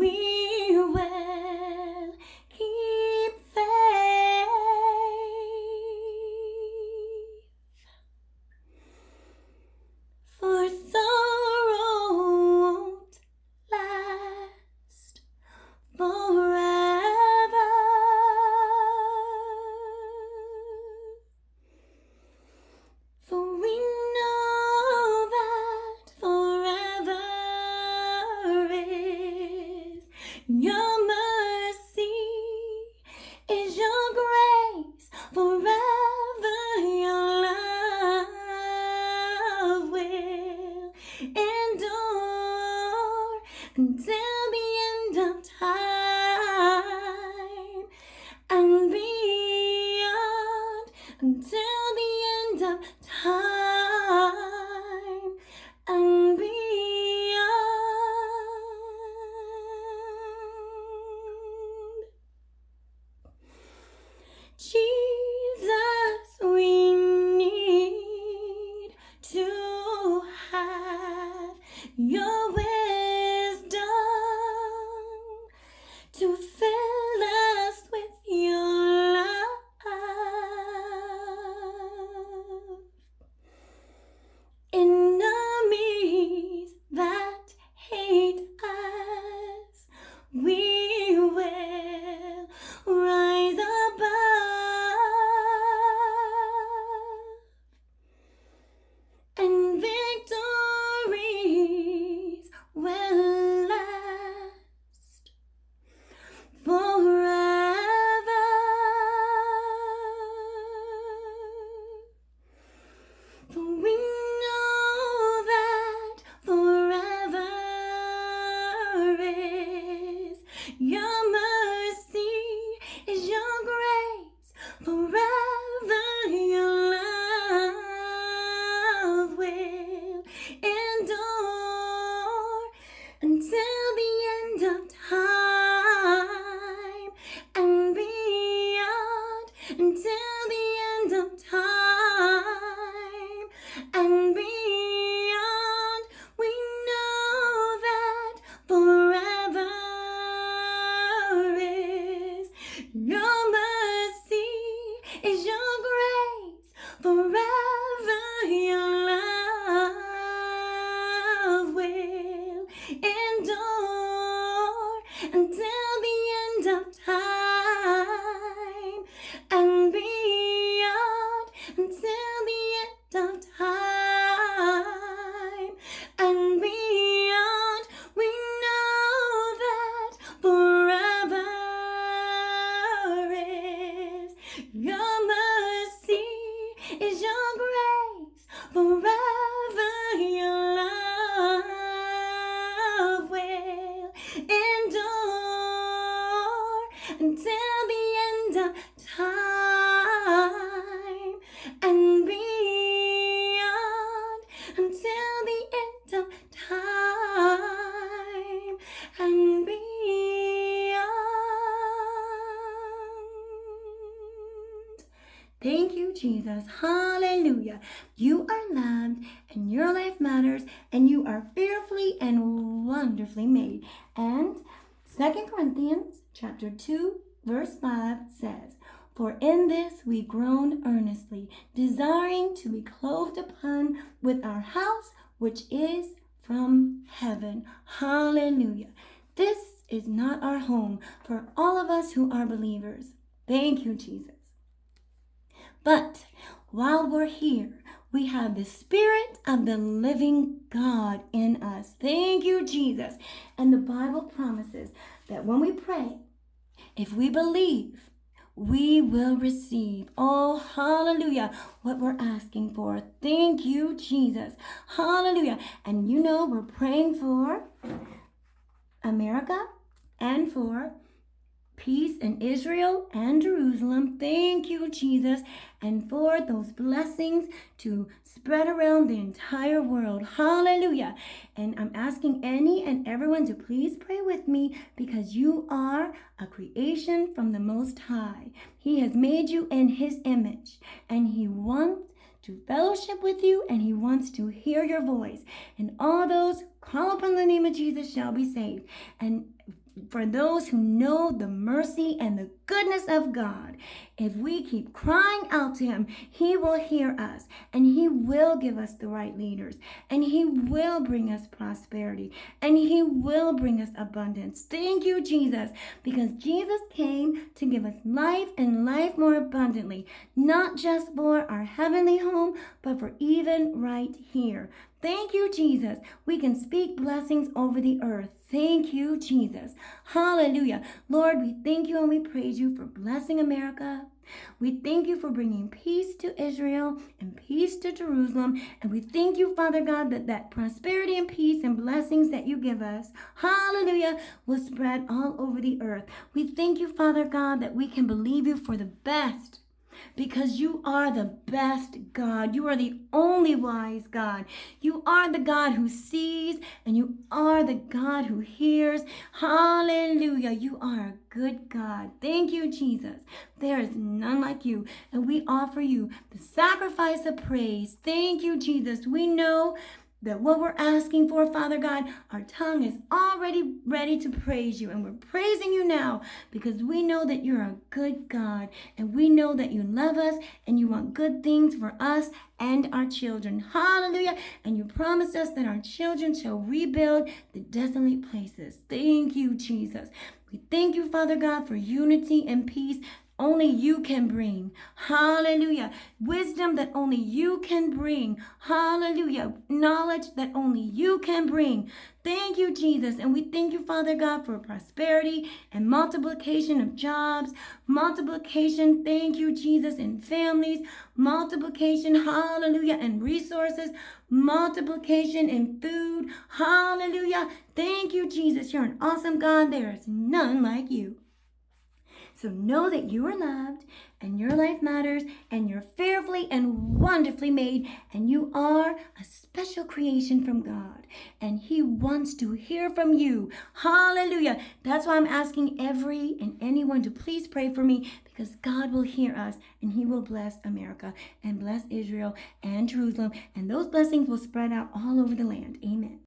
we will keep faith. For sorrow won't last forever. For we know that forever is your mercy, is your grace, forever your love will endure until the end of time and beyond, until the end of time and beyond. Jesus, we need to have your wisdom to fill us with your love. Enemies that hate us, we will rise above, and victories will last forever. For we know that forever is your mercy, is your grace, forever your love will endure until the end of time and beyond, until the end of time and beyond. We know that forever is your mercy, is your grace, forever your love will endure until the end of time and beyond, until the end of time and beyond. We know that forever is your mercy, is your grace, forever your love will endure until the end of time and beyond, until the end of time and beyond. Thank you, Jesus. Hallelujah. You are loved and your life matters and you are fearfully and wonderfully made. And 2 Corinthians chapter 2 verse 5 says, for in this we groan earnestly, desiring to be clothed upon with our house which is from heaven. Hallelujah. This is not our home for all of us who are believers. Thank you, Jesus. But while we're here, we have the Spirit of the living God in us. Thank you, Jesus. And the Bible promises that when we pray, if we believe, we will receive. Oh, hallelujah, what we're asking for. Thank you, Jesus. Hallelujah. And you know, we're praying for America and for peace in Israel and Jerusalem. Thank you, Jesus. And for those blessings to spread around the entire world. Hallelujah. And I'm asking any and everyone to please pray with me because you are a creation from the Most High. He has made you in His image and He wants to fellowship with you and He wants to hear your voice. And all those who call upon the name of Jesus shall be saved. And for those who know the mercy and the goodness of God. If we keep crying out to him, he will hear us, and he will give us the right leaders, and he will bring us prosperity, and he will bring us abundance. Thank you, Jesus, because Jesus came to give us life and life more abundantly, not just for our heavenly home, but for even right here. Thank you, Jesus. We can speak blessings over the earth. Thank you, Jesus. Hallelujah. Lord, we thank you and we praise you for blessing America. We thank you for bringing peace to Israel and peace to Jerusalem. And we thank you, Father God, that prosperity and peace and blessings that you give us, hallelujah, will spread all over the earth. We thank you, Father God, that we can believe you for the best, because you are the best God. You are the only wise God. You are the God who sees, and you are the God who hears. Hallelujah. You are a good God. Thank you, Jesus. There is none like you, and we offer you the sacrifice of praise. Thank you, Jesus. We know that what we're asking for, Father God, our tongue is already ready to praise you. And we're praising you now because we know that you're a good God. And we know that you love us and you want good things for us and our children. Hallelujah. And you promised us that our children shall rebuild the desolate places. Thank you, Jesus. We thank you, Father God, for unity and peace only you can bring. Hallelujah. Wisdom that only you can bring. Hallelujah. Knowledge that only you can bring. Thank you, Jesus. And we thank you, Father God, for prosperity and multiplication of jobs. Multiplication, thank you, Jesus, in families. Multiplication, hallelujah, and resources. Multiplication in food. Hallelujah. Thank you, Jesus. You're an awesome God. There is none like you. So know that you are loved and your life matters and you're fearfully and wonderfully made, and you are a special creation from God, and he wants to hear from you. Hallelujah. That's why I'm asking every and anyone to please pray for me, because God will hear us and he will bless America and bless Israel and Jerusalem, and those blessings will spread out all over the land. Amen.